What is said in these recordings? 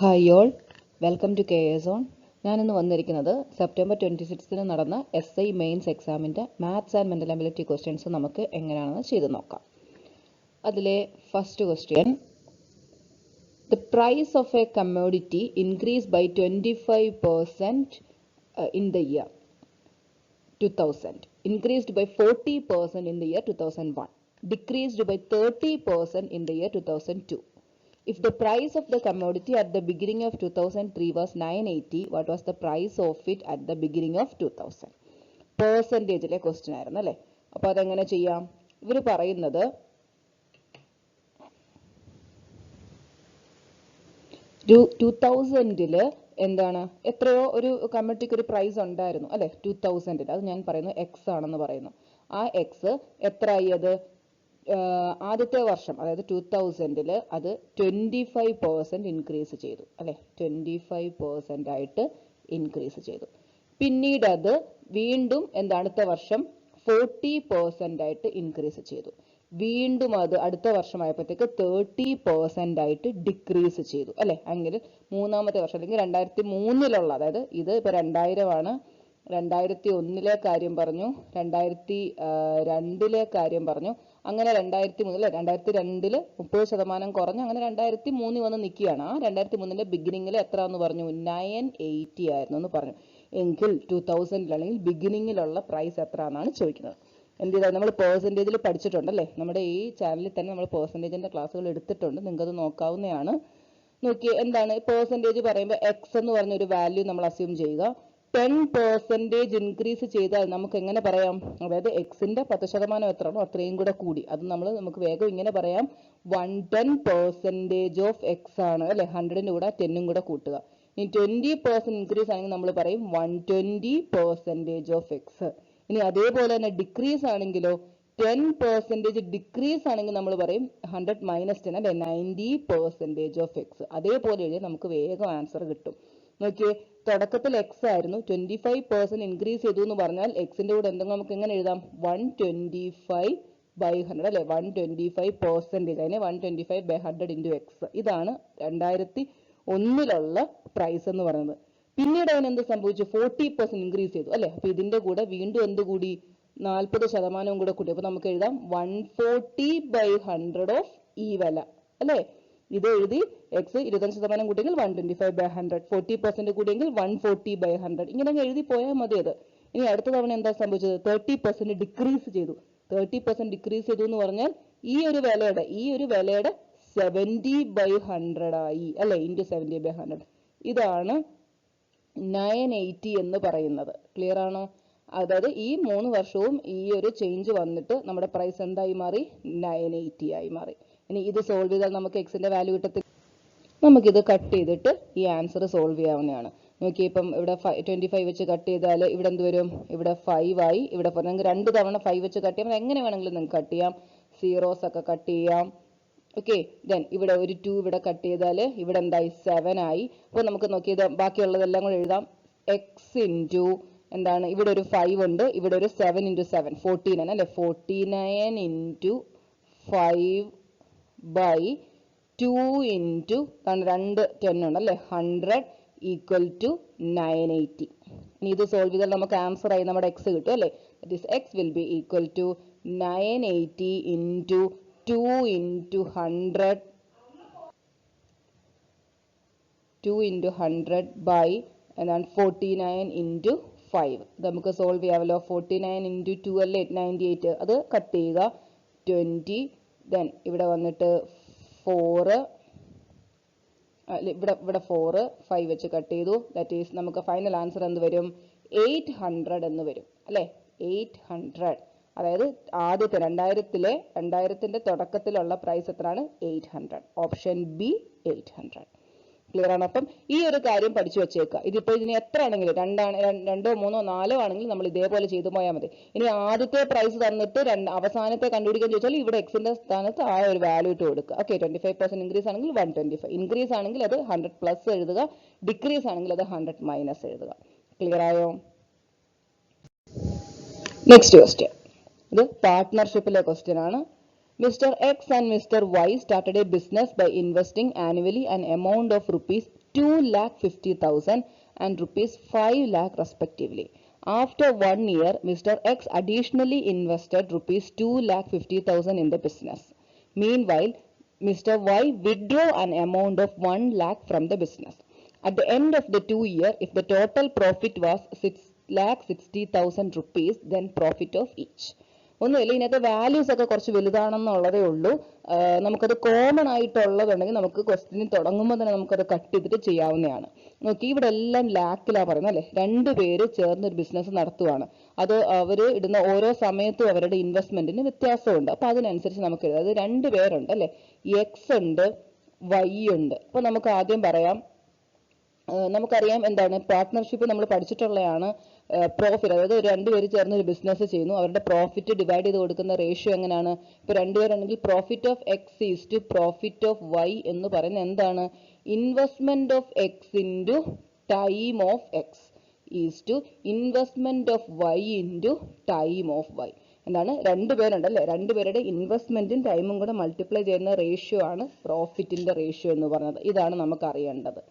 Hi all, welcome to K A zone. ഞാനിന്ന് വന്നിരിക്കുന്നത് September 26 നടന്ന SI മെയിൻസ് എക്സാമിൻ്റെ maths and mental ability questions നമുക്ക് എങ്ങനെയാണെന്ന് ചെയ്ത് നോക്കാം. അതിലെ first question, the price of a commodity increase by 25% in the year 2000, increased by 40% in the year 2001, decreased by 30% in the year 2002. If the price of the commodity at the beginning of 2003 was 980, what was the price of it at the beginning of 2000? പെർസെൻറ്റേജിലെ question ആയിരുന്നു അല്ലേ. അപ്പോൾ അതെങ്ങനെ ചെയ്യാം? ഇവർ പറയുന്നത് 2000-ൽ എന്താണ്, എത്രയോ ഒരു കമ്മിറ്റിക്ക് ഒരു പ്രൈസ് ഉണ്ടായിരുന്നു അല്ലെ 2000-ൽ. അത് ഞാൻ പറയുന്നു എക്സ് ആണെന്ന് പറയുന്നു. ആ എക്സ് എത്രയായി? അത് ആദ്യത്തെ വർഷം അതായത് 2000-ൽ അത് 25% ഇൻക്രീസ് ചെയ്തു അല്ലെ, 25% ആയിട്ട് ഇൻക്രീസ് ചെയ്തു. പിന്നീട് അത് വീണ്ടും അടുത്ത വർഷം 40% ആയിട്ട് ഇൻക്രീസ് ചെയ്തു. വീണ്ടും അത് അടുത്ത വർഷമായപ്പോഴത്തേക്ക് 30% ആയിട്ട് ഡിക്രീസ് ചെയ്തു അല്ലെ. അങ്ങനെ മൂന്നാമത്തെ വർഷം അല്ലെങ്കിൽ 2003-ലുള്ള, അതായത് ഇത് ഇപ്പോൾ 2000 ആണ്, 2001-ലെ കാര്യം പറഞ്ഞു, 2002-ലെ കാര്യം പറഞ്ഞു, അങ്ങനെ 2003 2002-ൽ 30% കുറഞ്ഞു, അങ്ങനെ 2003 വന്ന് നിൽക്കുകയാണ്. ആ 2003-ന്റെ ബിഗിനിങ്ങിൽ എത്ര എന്ന് പറഞ്ഞു? 980 ആയിരുന്നു എന്ന് പറഞ്ഞു. എങ്കിൽ 2000 അല്ലെങ്കിൽ ബിഗിനിങ്ങിലുള്ള പ്രൈസ് എത്ര എന്നാണ് ചോദിക്കുന്നത്. എന്ത് ചെയ്താൽ നമ്മൾ പെർസെൻറ്റേജിൽ പഠിച്ചിട്ടുണ്ടല്ലേ, നമ്മുടെ ഈ ചാനലിൽ തന്നെ നമ്മൾ പെർസെൻറ്റേജിൻ്റെ ക്ലാസ്സുകൾ എടുത്തിട്ടുണ്ട്, നിങ്ങൾക്കത് നോക്കാവുന്നതാണ്. നോക്കിയേ, എന്താണ് പെർസെൻറ്റേജ് പറയുമ്പോൾ എക്സ് എന്ന് പറഞ്ഞൊരു വാല്യൂ നമ്മൾ അസ്യൂം ചെയ്യുക. 10% ഇൻക്രീസ് ചെയ്താൽ നമുക്ക് എങ്ങനെ പറയാം? അതായത് എക്സിന്റെ 10% എത്രയാണോ അത്രയും കൂടെ കൂടി. അത് നമുക്ക് വേഗം ഇങ്ങനെ പറയാം, 110% ഓഫ് എക്സ് ആണ് അല്ലെ. 100-ന്റെ കൂടെ 10-ഉം കൂടെ കൂട്ടുക. ഇനി 20% ഇൻക്രീസ് ആണെങ്കിൽ നമ്മൾ പറയും 120% ഓഫ് എക്സ്. ഇനി അതേപോലെ തന്നെ ഡിക്രീസ് ആണെങ്കിലോ, 10% ഡിക്രീസ് ആണെങ്കിൽ നമ്മൾ പറയും 100 - 10 അല്ലെ, 90% ഓഫ് എക്സ്. അതേപോലെ എഴുതി നമുക്ക് വേഗം ആൻസർ കിട്ടും. നോക്കിയേ, തുടക്കത്തിൽ എക്സ് ആയിരുന്നു, 25% ഇൻക്രീസ് ചെയ്തു എന്ന് പറഞ്ഞാൽ എക്സിന്റെ കൂടെ എന്തെങ്കിലും നമുക്ക് എങ്ങനെ എഴുതാം? 125/100 അല്ലെ, 125%. അതിനെ 125/100 ഇൻറ്റു എക്സ്. ഇതാണ് 2001-ലുള്ള പ്രൈസ് എന്ന് പറയുന്നത്. പിന്നീട് അതിന് എന്ത് സംഭവിച്ചു? 40% ഇൻക്രീസ് ചെയ്തു അല്ലെ. അപ്പൊ ഇതിന്റെ കൂടെ വീണ്ടും എന്ത് കൂടി? 40% കൂടെ കൂടി. അപ്പൊ നമുക്ക് എഴുതാം 140/100 ഓഫ് ഈ വില അല്ലെ. ഇത് എഴുതി എക്സ് 25% കൂട്ടിയെങ്കിൽ 125/100, 40% കൂടിയെങ്കിൽ 140/100, ഇങ്ങനെ എഴുതി പോയാൽ മതി അത്. ഇനി അടുത്ത തവണ എന്താ സംഭവിച്ചത്? 30% ഡിക്രീസ് ചെയ്തു. 30% ഡിക്രീസ് ചെയ്തു എന്ന് പറഞ്ഞാൽ ഈ ഒരു വിലയുടെ 70/100 ആയി അല്ലെ, ഇൻറ്റു 70/100. ഇതാണ് 980 എന്ന് പറയുന്നത്. ക്ലിയർ ആണോ? അതായത് ഈ 3 വർഷവും ഈ ഒരു ചേഞ്ച് വന്നിട്ട് നമ്മുടെ പ്രൈസ് എന്തായി മാറി? 980 ആയി മാറി. ഇനി ഇത് സോൾവ് ചെയ്താൽ നമുക്ക് എക്സിന്റെ വാല്യൂ കിട്ടത്തില്ല. നമുക്കിത് കട്ട് ചെയ്തിട്ട് ഈ ആൻസർ സോൾവ് ചെയ്യാവുന്നതാണ്. നോക്കിയേ, ഇപ്പം ഇവിടെ 25 വെച്ച് കട്ട് ചെയ്താൽ ഇവിടെ എന്ത് വരും? ഇവിടെ 5 ആയി. ഇവിടെ നിങ്ങൾക്ക് 2 തവണ 5 വെച്ച് കട്ട് ചെയ്യാം, എങ്ങനെ വേണമെങ്കിലും നിങ്ങൾക്ക് കട്ട് ചെയ്യാം. സീറോസ് ഒക്കെ കട്ട് ചെയ്യാം. ഓക്കെ, ദെൻ ഇവിടെ ഒരു 2 ഇവിടെ കട്ട് ചെയ്താൽ ഇവിടെ എന്തായി? 7 ആയി. അപ്പോൾ നമുക്ക് നോക്കിയത് ബാക്കിയുള്ളതെല്ലാം കൂടെ എഴുതാം. എക്സ് ഇൻറ്റു എന്താണ്, ഇവിടെ ഒരു 5 ഉണ്ട്, ഇവിടെ ഒരു 7 × 7 49 അല്ലെ, 49 ഇൻറ്റു 5/2 ഇൻറ്റു 2 10 ഉണ്ട് അല്ലെ, 100 ഈക്വൽ ടു 980. ഇനി ഇത് സോൾവ് ചെയ്താൽ നമുക്ക് ആൻസർ ആയി നമ്മുടെ എക്സ് കിട്ടും അല്ലെ. That is x will be equal to 980 into 2 into 100 by എന്താണ് 49 ഇൻറ്റു 5. ഇത് നമുക്ക് സോൾവ് ചെയ്യാമല്ലോ. 49 ഇൻറ്റു 2 അല്ലേ 98. അത് കട്ട് ചെയ്യുക, 20. ദെൻ ഇവിടെ വന്നിട്ട് 4, ഇവിടെ 4, 5 വെച്ച് കട്ട് ചെയ്തു. ദാറ്റ് ഈസ് നമുക്ക് ഫൈനൽ ആൻസർ എന്ത് വരും? 800 എന്ന് വരും അല്ലേ. 800, അതായത് ആദ്യത്തെ 2000-ന്റെ തുടക്കത്തിലുള്ള പ്രൈസ് എത്രയാണ്? 800. Option B 800. ക്ലിയർ ആണ്? അപ്പം ഈ ഒരു കാര്യം പഠിച്ചു വെച്ചേക്കുക. ഇതിപ്പോൾ ഇതിന് എത്ര ആണെങ്കിലും 2, 3, 4 ആണെങ്കിലും നമ്മൾ ഇതേപോലെ ചെയ്തു പോയാൽ മതി. ഇനി ആദ്യത്തെ പ്രൈസ് തന്നിട്ട് അവസാനത്തെ കണ്ടുപിടിക്കാൻ ചോദിച്ചാൽ ഇവിടെ എക്സിന്റെ സ്ഥാനത്ത് ആ ഒരു വാല്യൂ ഇട്ട് കൊടുക്കുക. ഓക്കെ, 25% ഇൻക്രീസ് ആണെങ്കിൽ 125, ഇൻക്രീസ് ആണെങ്കിൽ അത് 100+ എഴുതുക, ഡിക്രീസ് ആണെങ്കിൽ അത് 100- എഴുതുക. ക്ലിയർ ആയോ? നെക്സ്റ്റ് ക്വസ്റ്റ്യൻ, ഇത് പാർട്ട്ണർഷിപ്പിലെ ക്വസ്റ്റ്യൻ ആണ്. Mr. X and Mr. Y started a business by investing annually an amount of rupees 2,50,000 and rupees 5 lakh respectively. After 1 year, Mr. X additionally invested rupees 2,50,000 in the business. Meanwhile, Mr. Y withdrew an amount of 1 lakh from the business. At the end of the 2 years, if the total profit was 6,60,000 rupees, then profit of each. ഒന്നുമില്ല, ഇതിനകത്ത് values ഒക്കെ കുറച്ച് വലുതാണെന്നുള്ളതേ ഉള്ളൂ. നമുക്കത് common ആയിട്ടുള്ളതുണ്ടെങ്കിൽ നമുക്ക് question തുടങ്ങുമ്പോൾ തന്നെ നമുക്കത് കട്ട് ചെയ്തിട്ട് ചെയ്യാവുന്നതാണ്. നോക്കി, ഇവിടെ എല്ലാം ലാക്കിലാണ് പറയുന്നത് അല്ലേ. രണ്ടുപേര് ചേർന്ന് ഒരു ബിസിനസ് നടത്തുവാണ്. അത് അവർ ഇടുന്ന ഓരോ സമയത്തും അവരുടെ ഇൻവെസ്റ്റ്മെന്റിന് വ്യത്യാസമുണ്ട്. അപ്പൊ അതിനനുസരിച്ച് നമുക്ക് എഴുതാം. അത് രണ്ടുപേരുണ്ട് അല്ലെ, എക്സ് ഉണ്ട്, വൈ ഉണ്ട്. അപ്പൊ നമുക്ക് ആദ്യം പറയാം, നമുക്കറിയാം എന്താണ് പാർട്ട്ണർഷിപ്പ് നമ്മൾ പഠിച്ചിട്ടുള്ളതാണ്. പ്രോഫിറ്റ്, അതായത് രണ്ടുപേര് ചേർന്ന് ഒരു ബിസിനസ് ചെയ്യുന്നു, അവരുടെ പ്രോഫിറ്റ് ഡിവൈഡ് ചെയ്ത് കൊടുക്കുന്ന റേഷ്യോ എങ്ങനെയാണ്? ഇപ്പൊ രണ്ടുപേരുണ്ടെങ്കിൽ profit of X is to profit of Y എന്ന് പറയുന്നത് എന്താണ്? Investment of X into time of X is to investment of Y into time of Y. എന്താണ്? രണ്ടുപേരുണ്ടല്ലേ, രണ്ടുപേരുടെ ഇൻവെസ്റ്റ്മെന്റും ടൈമും കൂടെ മൾട്ടിപ്ലൈ ചെയ്യുന്ന റേഷ്യോ ആണ് പ്രോഫിറ്റിന്റെ റേഷ്യോ എന്ന് പറയുന്നത്. ഇതാണ് നമുക്ക് അറിയേണ്ടത്.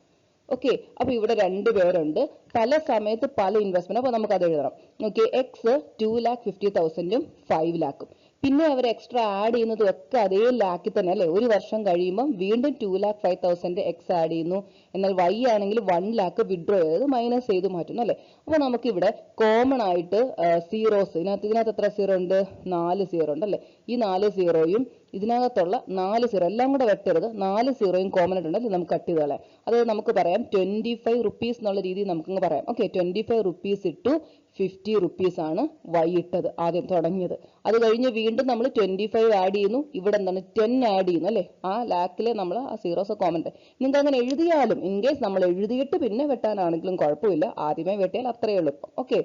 ഓക്കെ, അപ്പൊ ഇവിടെ രണ്ടുപേരുണ്ട്, പല സമയത്ത് പല ഇൻവെസ്റ്റ്മെന്റ്. അപ്പൊ നമുക്ക് അത് എഴുതണം. Okay, X 2,50,000 5 lakhs. പിന്നെ അവർ എക്സ്ട്രാ ആഡ് ചെയ്യുന്നതും ഒക്കെ അതേ ലാക്കിൽ തന്നെ അല്ലെ. ഒരു വർഷം കഴിയുമ്പോൾ വീണ്ടും 2,05,000 എക്സ് ആഡ് ചെയ്യുന്നു. എന്നാൽ വൈ ആണെങ്കിൽ 1 lakh വിഡ്രോ ചെയ്ത് മൈനസ് ചെയ്ത് മാറ്റുന്നു അല്ലെ. അപ്പൊ നമുക്ക് ഇവിടെ കോമൺ ആയിട്ട് സീറോസ്, ഇതിനകത്ത് എത്ര സീറോ ഉണ്ട്? 4 സീറോ ഉണ്ട് അല്ലെ. ഈ 4 സീറോയും ഇതിനകത്തുള്ള 4 സീറോ എല്ലാം കൂടെ വെട്ടരുത്, 4 സീറോയും കോമൺ ആയിട്ടുണ്ട് അല്ലെ. നമുക്ക് കട്ട് ചെയ്ത് കളയാം. അത് നമുക്ക് പറയാം 25 rupees എന്നുള്ള രീതിയിൽ നമുക്കങ്ങ് പറയാം. ഓക്കെ, 25 rupees ഇട്ടു 50 rupees ആണ് വൈ ഇട്ടത് ആദ്യം തുടങ്ങിയത്. അത് കഴിഞ്ഞ് വീണ്ടും നമ്മൾ 25 ആഡ് ചെയ്യുന്നു, ഇവിടെ എന്താണ് 10 ആഡ് ചെയ്യുന്നു അല്ലെ. ആ ലാക്കില് നമ്മൾ ആ സീറോസ് കോമൺ. നിങ്ങൾക്ക് അങ്ങനെ എഴുതിയാലും ഇൻ കേസ് നമ്മൾ എഴുതിയിട്ട് പിന്നെ വെട്ടാനാണെങ്കിലും കുഴപ്പമില്ല, ആദ്യമേ വെട്ടിയാൽ അത്രയേ എളുപ്പം. ഓക്കെ,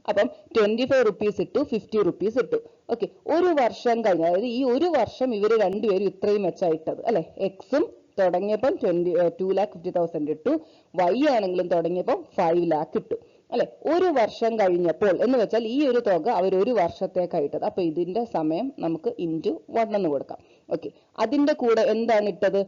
അപ്പം 25 rupees ഇട്ടു 50 rupees ഇട്ടു. ഓക്കെ, ഒരു വർഷം കഴിഞ്ഞ്, അതായത് ഈ ഒരു വർഷം ഇവര് രണ്ടുപേരും ഇത്രയും വെച്ചായിട്ടത് അല്ലെ. എക്സും തുടങ്ങിയപ്പം 2,50,000 ഇട്ടു, വൈ ആണെങ്കിലും തുടങ്ങിയപ്പം 5 lakh ഇട്ടു അല്ലെ. ഒരു വർഷം കഴിഞ്ഞപ്പോൾ എന്ന് വെച്ചാൽ ഈ ഒരു തുക അവർ ഒരു വർഷത്തേക്കായിട്ടത്. അപ്പൊ ഇതിന്റെ സമയം നമുക്ക് ഇൻറ്റു 1 എന്ന് കൊടുക്കാം. ഓക്കെ, അതിന്റെ കൂടെ എന്താണ് ഇട്ടത്?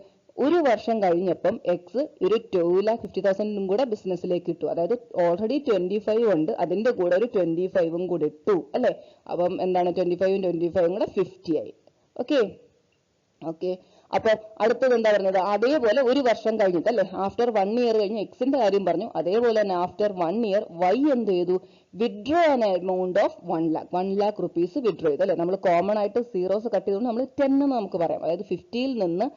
ഒരു വർഷം കഴിഞ്ഞപ്പം എക്സ് ഒരു 2,50,000 കൂടെ ബിസിനസ്സിലേക്ക് ഇട്ടു. അതായത് ഓൾറെഡി 25 ഉണ്ട്, അതിന്റെ കൂടെ ഒരു 25 കൂടെ ഇട്ടു അല്ലെ. അപ്പം എന്താണ് 25 കൂടെ 50 ആയി. ഓക്കെ ഓക്കെ, അപ്പൊ അടുത്തത് എന്താ പറഞ്ഞത്? അതേപോലെ ഒരു വർഷം കഴിഞ്ഞിട്ട് അല്ലെ, ആഫ്റ്റർ 1 year കഴിഞ്ഞ് എക്സിന്റെ കാര്യം പറഞ്ഞു. അതേപോലെ തന്നെ ആഫ്റ്റർ 1 year വൈ എന്ത് ചെയ്തു? Withdraw an amount of 1 lakh rupees withdraw ചെയ്തു അല്ലെ. നമ്മൾ കോമൺ ആയിട്ട് സീറോസ് കട്ട് ചെയ്തുകൊണ്ട് നമ്മൾ 10 എന്ന് നമുക്ക് പറയാം. അതായത് 50ൽ നിന്ന്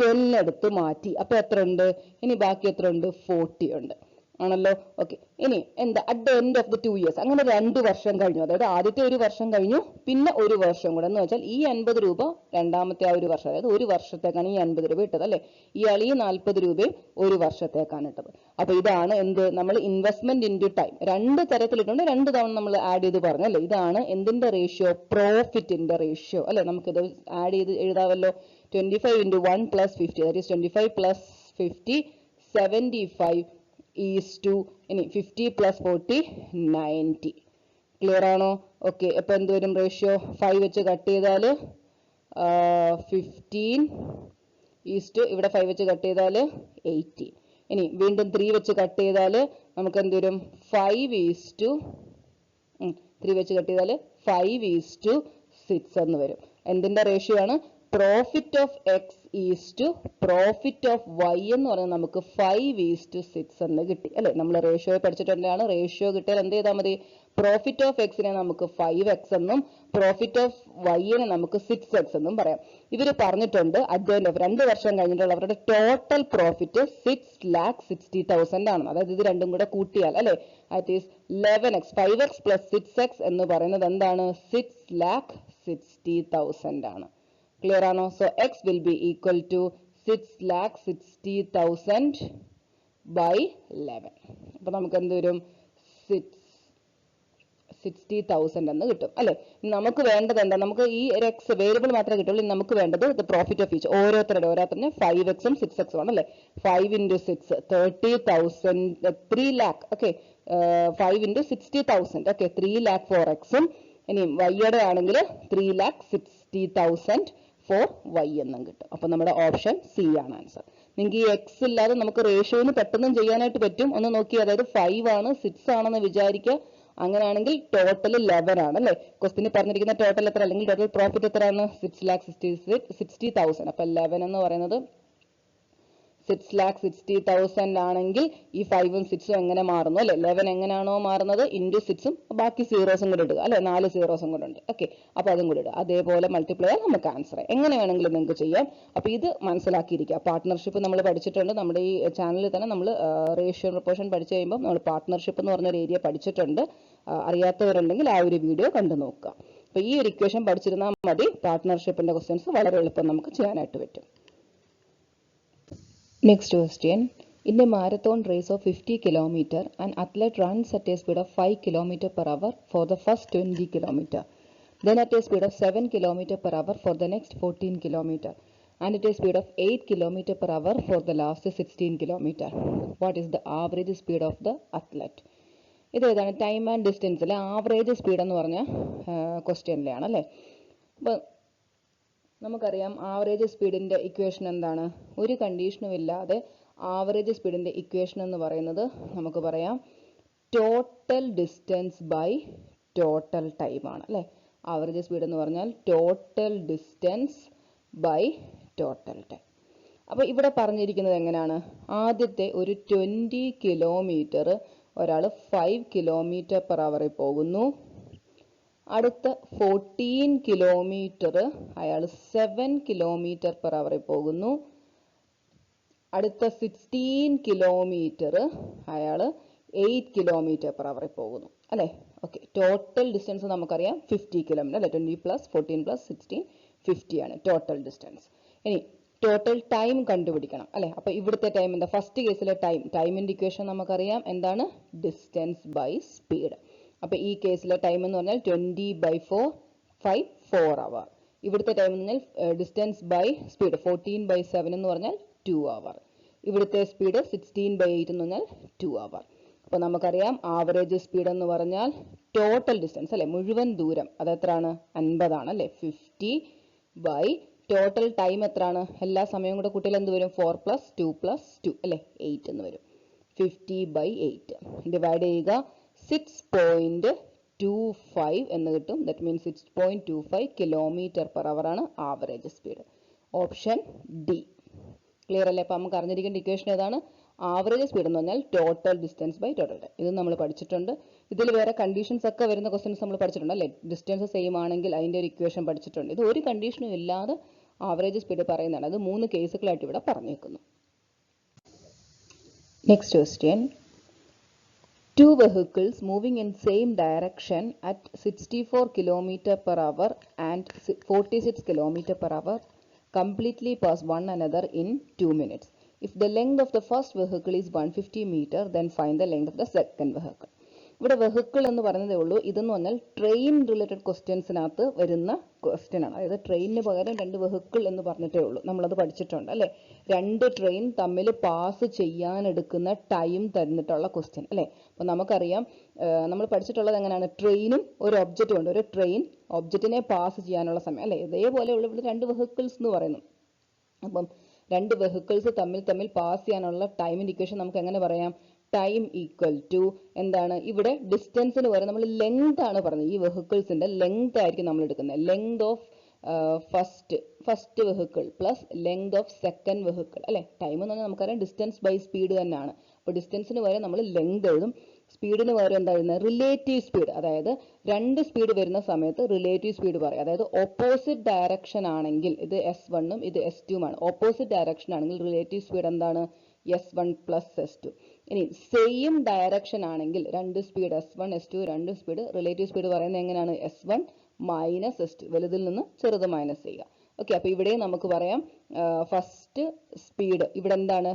10 എടുത്ത് മാറ്റി. അപ്പൊ എത്ര ഉണ്ട്? ഇനി ബാക്കി എത്ര ഉണ്ട്? 40 ഉണ്ട് ആണല്ലോ. ഓക്കെ, ഇനി എന്താ? At the end of the 2 years, അങ്ങനെ 2 വർഷം കഴിഞ്ഞു. അതായത് ആദ്യത്തെ ഒരു വർഷം കഴിഞ്ഞു, പിന്നെ ഒരു വർഷം കൂടെ എന്ന് വെച്ചാൽ ഈ 50 രൂപ രണ്ടാമത്തെ ആ ഒരു വർഷം, അതായത് ഒരു വർഷത്തേക്കാണ് ഈ 50 രൂപ ഇട്ടത് അല്ലെ. ഇയാൾ ഈ 40 രൂപയും ഒരു വർഷത്തേക്കാണ് ഇട്ടത്. അപ്പൊ ഇതാണ് എന്ത്? നമ്മൾ ഇൻവെസ്റ്റ്മെന്റ് ഇൻറ്റു ടൈം രണ്ട് തരത്തിലിട്ടുണ്ട്, 2 തവണ നമ്മൾ ആഡ് ചെയ്ത് പറഞ്ഞു അല്ലെ. ഇതാണ് എന്തിന്റെ റേഷ്യോ? പ്രോഫിറ്റിന്റെ റേഷ്യോ അല്ലെ. നമുക്കിത് ആഡ് ചെയ്ത് എഴുതാമല്ലോ. 25 into 1 plus 50, that is 25 plus 50 75 is to ഇനി 50 plus 40 90. ക്ലിയർ ആണോ? ഓക്കെ, അപ്പൊ എന്ത് വരും റേഷ്യോ? 5 വെച്ച് കട്ട് ചെയ്താൽ 15 is to ഇവിടെ 5 വെച്ച് കട്ട് ചെയ്താൽ 80. ഇനി വീണ്ടും 3 വെച്ച് കട്ട് ചെയ്താൽ നമുക്ക് എന്ത് വരും? 5 is to 3 വെച്ച് കട്ട് ചെയ്താൽ 5 is to 6 എന്ന് വരും. എന്തിന്റെ റേഷ്യോ ആണ്? Profit of X is to profit of Y എന്ന് പറയുന്നത് നമുക്ക് 5 is to 6 എന്ന് കിട്ടി അല്ലെ. നമ്മൾ റേഷ്യോ പഠിച്ചിട്ടുണ്ടാണ്. റേഷ്യോ കിട്ടിയാൽ എന്ത് ചെയ്താൽ മതി? പ്രോഫിറ്റ് ഓഫ് എക്സിനെ നമുക്ക് 5x എന്നും പ്രോഫിറ്റ് ഓഫ് വൈനെ നമുക്ക് 6x എന്നും പറയാം. ഇവര് പറഞ്ഞിട്ടുണ്ട് അറ്റ് ദ എൻഡ് ഓഫ് 2 വർഷം കഴിഞ്ഞിട്ടുള്ള അവരുടെ ടോട്ടൽ പ്രോഫിറ്റ് 6,60,000 ആണ്. അതായത് ഇത് രണ്ടും കൂടെ കൂട്ടിയാൽ അല്ലെ, that is 11x. 5x plus 6x എന്ന് പറയുന്നത് എന്താണ്? 6,60,000 ആണ്. ക്ലിയർ ആണോ? So x will be equal to 6,60,000 by 11. അപ്പൊ നമുക്ക് എന്ത് വരും? 60,000 എന്ന് കിട്ടും അല്ലെ. നമുക്ക് വേണ്ടത് എന്താ? നമുക്ക് ഈ എക്സ് വേരിയബിൾ മാത്രമേ കിട്ടുള്ളൂ. നമുക്ക് വേണ്ടത് പ്രോഫിറ്റ് ഓഫ് ഈച്ച് ഓരോരുത്തരുടെ 5x-ഉം 6x-ഉം ആണ് അല്ലെ. 5 into 6 30,000, 3 lakh. Okay, 5 into 60,000. Okay, 3 lakh 4x-ഉം ഇനി വൈയുടെ ആണെങ്കിൽ 3,60,000 ഫോർ വൈ എന്നും കിട്ടും. അപ്പൊ നമ്മുടെ ഓപ്ഷൻ സി ആണ് ആൻസർ. നിങ്ങൾക്ക് ഈ എക്സ് ഇല്ലാതെ നമുക്ക് റേഷ്യോന്ന് പെട്ടെന്ന് ചെയ്യാനായിട്ട് പറ്റും. ഒന്ന് നോക്കി, അതായത് 5 ആണ് 6 ആണെന്ന് വിചാരിക്കുക. അങ്ങനെയാണെങ്കിൽ ടോട്ടൽ 11 ആണ് അല്ലെ. ക്വസ്റ്റിന് പറഞ്ഞിരിക്കുന്ന ടോട്ടൽ എത്ര, അല്ലെങ്കിൽ ടോട്ടൽ പ്രോഫിറ്റ് എത്രയാണ്? 6,60,000. അപ്പൊ 11 എന്ന് പറയുന്നത് 6,60,000 ആണെങ്കിൽ ഈ 5ഉം 6ഉം എങ്ങനെ മാറുന്നു അല്ലെ? 11 എങ്ങനെയാണോ മാറുന്നത് ഇൻറ്റു 6ഉം ബാക്കി സീറോസും കൂടെ ഇടുക അല്ലെ, 4 സീറോസും കൂടെ ഉണ്ട്. ഓക്കെ, അപ്പൊ അതും കൂടെ ഇടുക. അതേപോലെ മൾട്ടിപ്ലൈ ചെയ്യാൻ നമുക്ക് ആൻസർ എങ്ങനെ വേണമെങ്കിലും നിങ്ങൾക്ക് ചെയ്യാം. അപ്പൊ ഇത് മനസ്സിലാക്കിയിരിക്കുക. പാർട്ട്ണർഷിപ്പ് നമ്മൾ പഠിച്ചിട്ടുണ്ട്. നമ്മുടെ ഈ ചാനലിൽ തന്നെ നമ്മൾ റേഷ്യോ പ്രൊപ്പോർഷൻ പഠിച്ചു കഴിയുമ്പോൾ നമ്മൾ പാർട്ട്ണർഷിപ്പ് എന്ന് പറഞ്ഞൊരു ഏരിയ പഠിച്ചിട്ടുണ്ട്. അറിയാത്തവരുണ്ടെങ്കിൽ ആ ഒരു വീഡിയോ കണ്ടു നോക്കുക. അപ്പൊ ഈ ഒരു ഇക്വേഷൻ പഠിച്ചിരുന്നാൽ മതി, പാർട്ട്ണർഷിപ്പിന്റെ ക്വസ്റ്റ്യൻസ് വളരെ എളുപ്പം നമുക്ക് ചെയ്യാനായിട്ട് പറ്റും. Next question. In a marathon race of 50 km, an athlete runs at a speed of 5 km per hour for the first 20 km, then at a speed of 7 km per hour for the next 14 km, and at a speed of 8 km per hour for the last 16 km. What is the average speed of the athlete? ഇത് ഏതാണ്? Time and ഡിസ്റ്റൻസിലെ average speed എന്ന് പറഞ്ഞ ക്വസ്റ്റ്യനിലാണ് അല്ലേ. അപ്പോൾ നമുക്കറിയാം average സ്പീഡിന്റെ equation എന്താണ്? ഒരു കണ്ടീഷനും ഇല്ലാതെ ആവറേജ് സ്പീഡിന്റെ ഇക്വേഷൻ എന്ന് പറയുന്നത് നമുക്ക് പറയാം total distance by total time ആണ് അല്ലേ. ആവറേജ് സ്പീഡ് എന്ന് പറഞ്ഞാൽ total distance by total time. അപ്പോൾ ഇവിടെ പറഞ്ഞിരിക്കുന്നത് എങ്ങനെയാണ്? ആദ്യത്തെ ഒരു 20 കിലോമീറ്റർ ഒരാൾ 5 കിലോമീറ്റർ പെർ അവറിൽ പോകുന്നു. അടുത്ത 14 കിലോമീറ്റർ അയാൾ 7 കിലോമീറ്റർ പെർ അവറിൽ പോകുന്നു. അടുത്ത 16 കിലോമീറ്റർ അയാൾ 8 കിലോമീറ്റർ പെർ അവറിൽ പോകുന്നു അല്ലേ. ഓക്കെ, ടോട്ടൽ ഡിസ്റ്റൻസ് നമുക്കറിയാം 50 കിലോമീറ്റർ അല്ലെ. 20 + 14 + 16 50 ആണ് ടോട്ടൽ ഡിസ്റ്റൻസ്. ഇനി ടോട്ടൽ ടൈം കണ്ടുപിടിക്കണം അല്ലെ. അപ്പൊ ഇവിടുത്തെ ടൈം എന്താ? ഫസ്റ്റ് കേസിലെ ടൈമിന്റെ ഇക്വേഷൻ നമുക്കറിയാം എന്താണ്? Distance by speed. അപ്പൊ ഈ കേസിലെ ടൈം എന്ന് പറഞ്ഞാൽ 20/4 4 അവർ. ഇവിടുത്തെ ടൈം എന്ന് പറഞ്ഞാൽ ഡിസ്റ്റൻസ് ബൈ സ്പീഡ് 14/7 എന്ന് പറഞ്ഞാൽ 2 അവർ. ഇവിടുത്തെ സ്പീഡ് 16/8 എന്ന് പറഞ്ഞാൽ 2 അവർ. അപ്പൊ നമുക്കറിയാം ആവറേജ് സ്പീഡ് എന്ന് പറഞ്ഞാൽ ടോട്ടൽ ഡിസ്റ്റൻസ് അല്ലെ, മുഴുവൻ ദൂരം അത് എത്രയാണ്? 50 ആണ് അല്ലെ. 50 ബൈ ടോട്ടൽ ടൈം എത്രയാണ്? എല്ലാ സമയവും കൂടെ കൂട്ടിയാൽ എന്ത് വരും? 4 + 2 + 2 അല്ലെ, 8 എന്ന് വരും. 50/8 ഡിവൈഡ് ചെയ്യുക 6.25 എന്ന് കിട്ടും. That means 6.25 kilometre per hour ആണ് average speed. Option D. Clear അല്ലേ? അപ്പൊ നമുക്ക് അറിഞ്ഞിരിക്കേണ്ട ഇക്വേഷൻ ഏതാണ്? ആവറേജ് സ്പീഡ് എന്ന് പറഞ്ഞാൽ total distance by total time. ഇത് നമ്മൾ പഠിച്ചിട്ടുണ്ട്. ഇതിൽ വേറെ കണ്ടീഷൻസ് ഒക്കെ വരുന്ന ക്വസ്റ്റ്യൻസ് നമ്മൾ പഠിച്ചിട്ടുണ്ട് അല്ലേ. ഡിസ്റ്റൻസ് സെയിം ആണെങ്കിൽ അതിന്റെ ഒരു ഇക്വേഷൻ പഠിച്ചിട്ടുണ്ട്. ഇത് ഒരു കണ്ടീഷനും ഇല്ലാതെ ആവറേജ് സ്പീഡ് പറയുന്നതാണ്. അത് 3 കേസുകളായിട്ട് ഇവിടെ പറഞ്ഞേക്കുന്നു. Next question. Two vehicles moving in same direction at 64 km per hour and 46 km per hour completely pass one another in 2 minutes. If the length of the first vehicle is 150 meter, then find the length of the second vehicle. ഇവിടെ vehicle എന്ന് പറയുന്നതേ ഉള്ളൂ. ഇതെന്ന് പറഞ്ഞാൽ train related ക്വസ്റ്റ്യൻസിനകത്ത് വരുന്ന question ആണ്. അതായത് ട്രെയിനിന് പകരം 2 വെഹിക്കിൾ എന്ന് പറഞ്ഞിട്ടേ ഉള്ളൂ. നമ്മളത് പഠിച്ചിട്ടുണ്ട് അല്ലെ. 2 ട്രെയിൻ തമ്മിൽ പാസ് ചെയ്യാൻ എടുക്കുന്ന ടൈം തന്നിട്ടുള്ള ക്വസ്റ്റ്യൻ അല്ലെ. അപ്പൊ നമുക്കറിയാം നമ്മൾ പഠിച്ചിട്ടുള്ളത് എങ്ങനെയാണ്? ട്രെയിനും ഒരു ഒബ്ജക്റ്റും ഉണ്ട്. ഒരു ട്രെയിൻ ഒബ്ജക്റ്റിനെ പാസ് ചെയ്യാനുള്ള സമയം അല്ലെ. ഇതേപോലെയുള്ള ഇവിടെ 2 വെഹിക്കിൾസ് എന്ന് പറയുന്നു. അപ്പം 2 വെഹിക്കിൾസ് തമ്മിൽ പാസ് ചെയ്യാനുള്ള ടൈമിന്റെ ഇക്വേഷൻ നമുക്ക് എങ്ങനെ പറയാം? ടൈം ഈക്വൽ ടു എന്താണ്? ഇവിടെ ഡിസ്റ്റൻസിന് പകരം നമ്മൾ ലെങ്ത് ആണ് പറഞ്ഞത്. ഈ വെഹിക്കിൾസിന്റെ ലെങ്ത് ആയിരിക്കും നമ്മൾ എടുക്കുന്നത്. Length of first vehicle plus length of second vehicle അല്ലെ. ടൈം എന്ന് പറഞ്ഞാൽ നമുക്കറിയാം ഡിസ്റ്റൻസ് ബൈ സ്പീഡ് തന്നെയാണ്. അപ്പോൾ ഡിസ്റ്റൻസിന് പകരം നമ്മൾ ലെങ്ത് എഴുതും. സ്പീഡിന് പകരം എന്താ എഴുതുന്നത്? Relative speed. അതായത് 2 സ്പീഡ് വരുന്ന സമയത്ത് റിലേറ്റീവ് സ്പീഡ് പറയും. അതായത് ഓപ്പോസിറ്റ് ഡയറക്ഷൻ ആണെങ്കിൽ ഇത് S1ഉം ഇത് S2ഉം ആണ്. ഓപ്പോസിറ്റ് ഡയറക്ഷൻ ആണെങ്കിൽ റിലേറ്റീവ് സ്പീഡ് എന്താണ്? S1 + S2. ഇനി സെയിം ഡയറക്ഷൻ ആണെങ്കിൽ 2 speed S1 S2 2 speed relative speed പറയുന്നത് എങ്ങനെയാണ്? S1 - S2. വലുതിൽ നിന്ന് ചെറുത് മൈനസ് ചെയ്യുക. ഓക്കെ, അപ്പൊ ഇവിടെ നമുക്ക് പറയാം ഫസ്റ്റ് സ്പീഡ് ഇവിടെ എന്താണ്?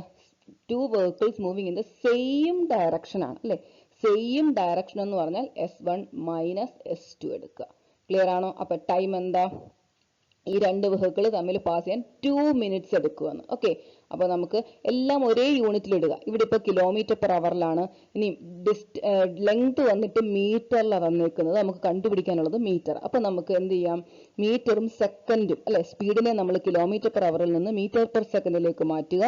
2 vehicles moving in the same direction ആണ് അല്ലെ. സെയിം ഡയറക്ഷൻ എന്ന് പറഞ്ഞാൽ S1 - S2 എടുക്കുക. ക്ലിയർ ആണോ? അപ്പൊ ടൈം എന്താ? ഈ രണ്ട് വെഹിക്കിൾ തമ്മിൽ പാസ് ചെയ്യാൻ 2 minutes എടുക്കുമെന്ന്. ഓക്കെ, അപ്പോൾ നമുക്ക് എല്ലാം ഒരേ യൂണിറ്റിൽ ഇടുക. ഇവിടെ ഇപ്പോൾ കിലോമീറ്റർ പെർ അവറിലാണ്. ഇനി ലെങ്ത് വന്നിട്ട് മീറ്ററിലാണ് വന്നിരിക്കുന്നത്. നമുക്ക് കണ്ടുപിടിക്കാനുള്ളത് മീറ്റർ. അപ്പോൾ നമുക്ക് എന്ത് ചെയ്യാം, മീറ്ററും സെക്കൻഡും അല്ലെ, സ്പീഡിനെ നമ്മൾ കിലോമീറ്റർ പെർ അവറിൽ നിന്ന് മീറ്റർ പെർ സെക്കൻഡിലേക്ക് മാറ്റുക,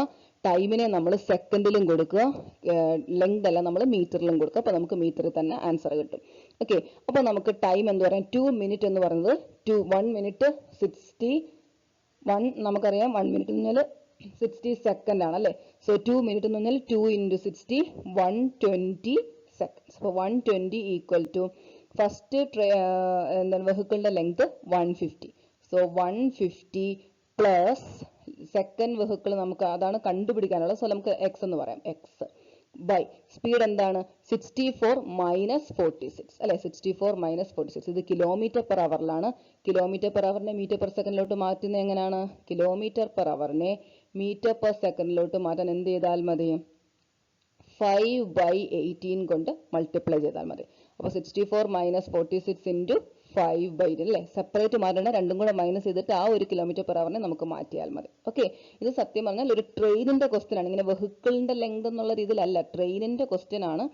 ടൈമിനെ നമ്മൾ സെക്കൻഡിലും കൊടുക്കുക, ലെങ്ത് അല്ല നമ്മൾ മീറ്ററിലും കൊടുക്കുക. അപ്പോൾ നമുക്ക് മീറ്ററിൽ തന്നെ ആൻസർ കിട്ടും. ഓക്കെ, അപ്പോൾ നമുക്ക് ടൈം എന്ന് പറയാം 2 minutes എന്ന് പറയുന്നത് 1 minute 61, നമുക്കറിയാം 1 minute എന്ന് പറഞ്ഞാൽ 60 സെക്കൻഡ് ആണ് അല്ലേ. സോ 2 minutes എന്ന് പറഞ്ഞാൽ 2 into 60 120 seconds. അപ്പോൾ 120 ഈക്വൽ ടു ഫസ്റ്റ് എന്താണ് വെഹിക്കിളിന്റെ length 150. So 150 plus second vehicle നമുക്ക് അതാണ് കണ്ടുപിടിക്കാനുള്ളത്. സോ നമുക്ക് എക്സ് എന്ന് പറയാം, എക്സ് ബൈ സ്പീഡ് എന്താണ് 64 minus 46 അല്ലെ, 64 minus 46. ഇത് കിലോമീറ്റർ പെർ അവറിലാണ്. കിലോമീറ്റർ പെർ അവറിനെ മീറ്റർ പെർ സെക്കൻഡിലോട്ട് മാറ്റുന്നത് എങ്ങനെയാണ്, കിലോമീറ്റർ പെർ അവറിനെ മീറ്റർ പെർ സെക്കൻഡിലോട്ട് മാറ്റാൻ എന്ത് ചെയ്താൽ മതി, 5/18 കൊണ്ട് മൾട്ടിപ്ലൈ ചെയ്താൽ മതി. അപ്പോൾ 64 minus 46 into 5/18 അല്ലേ, സെപ്പറേറ്റ് മാറ്റേണ്ട, രണ്ടും കൂടെ മൈനസ് ചെയ്തിട്ട് ആ ഒരു കിലോമീറ്റർ പെർ അവറിനെ നമുക്ക് മാറ്റിയാൽ മതി. ഓക്കെ, ഇത് സത്യം പറഞ്ഞാൽ ഒരു ട്രെയിനിന്റെ ക്വസ്റ്റ്യൻ ആണ്, ഇങ്ങനെ വെഹിക്കിളിന്റെ ലെങ്ത് എന്നുള്ള രീതിയിലല്ല, ട്രെയിനിന്റെ ക്വസ്റ്റ്യൻ ആണ്.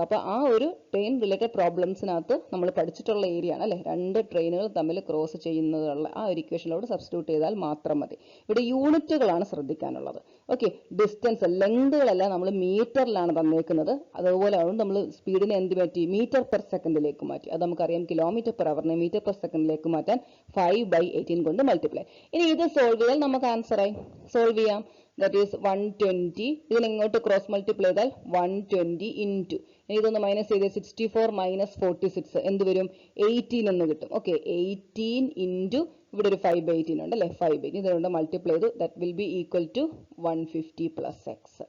അപ്പോൾ ആ ഒരു ട്രെയിൻ റിലേറ്റഡ് പ്രോബ്ലംസിനകത്ത് നമ്മൾ പഠിച്ചിട്ടുള്ള ഏരിയ ആണ് അല്ലേ, രണ്ട് ട്രെയിനുകൾ തമ്മിൽ ക്രോസ് ചെയ്യുന്നതുള്ള ആ ഒരു ഇക്വേഷനിലോട് സബ്സ്റ്റിറ്റ്യൂട്ട് ചെയ്താൽ മാത്രം മതി. ഇവിടെ യൂണിറ്റുകളാണ് ശ്രദ്ധിക്കാനുള്ളത്. ഓക്കെ, ഡിസ്റ്റൻസ് ലെങ്തുകളെല്ലാം നമ്മൾ മീറ്ററിലാണ് തന്നേക്കുന്നത്. അതുപോലെ നമ്മൾ സ്പീഡിനെ എന്ത് മാറ്റി, മീറ്റർ പെർ സെക്കൻഡിലേക്ക് മാറ്റി. അത് നമുക്കറിയാം, കിലോമീറ്റർ പെർ അവറിനെ മീറ്റർ പെർ സെക്കൻഡിലേക്ക് മാറ്റാൻ 5/18 കൊണ്ട് മൾട്ടിപ്ലൈ. ഇനി ഇത് സോൾവ് ചെയ്താൽ നമുക്ക് ആൻസർ ആയി. സോൾവ് ചെയ്യാം. That is 120. ഇതിനെ ഇങ്ങോട്ട് ക്രോസ് മൾട്ടിപ്ലൈ ചെയ്താൽ 120 ഇൻറ്റു, ഇതൊന്ന് മൈനസ് ചെയ്ത് 64 minus 46 എന്ത് വരും, 18 എന്ന് കിട്ടും. ഓക്കെ, 18 ഇൻറ്റു ഇവിടെ ഒരു 5/18 ഉണ്ട് അല്ലേ, 5/18 ഇതുകൊണ്ട് മൾട്ടിപ്ലൈ ചെയ്തു. That will be equal to 150 plus x.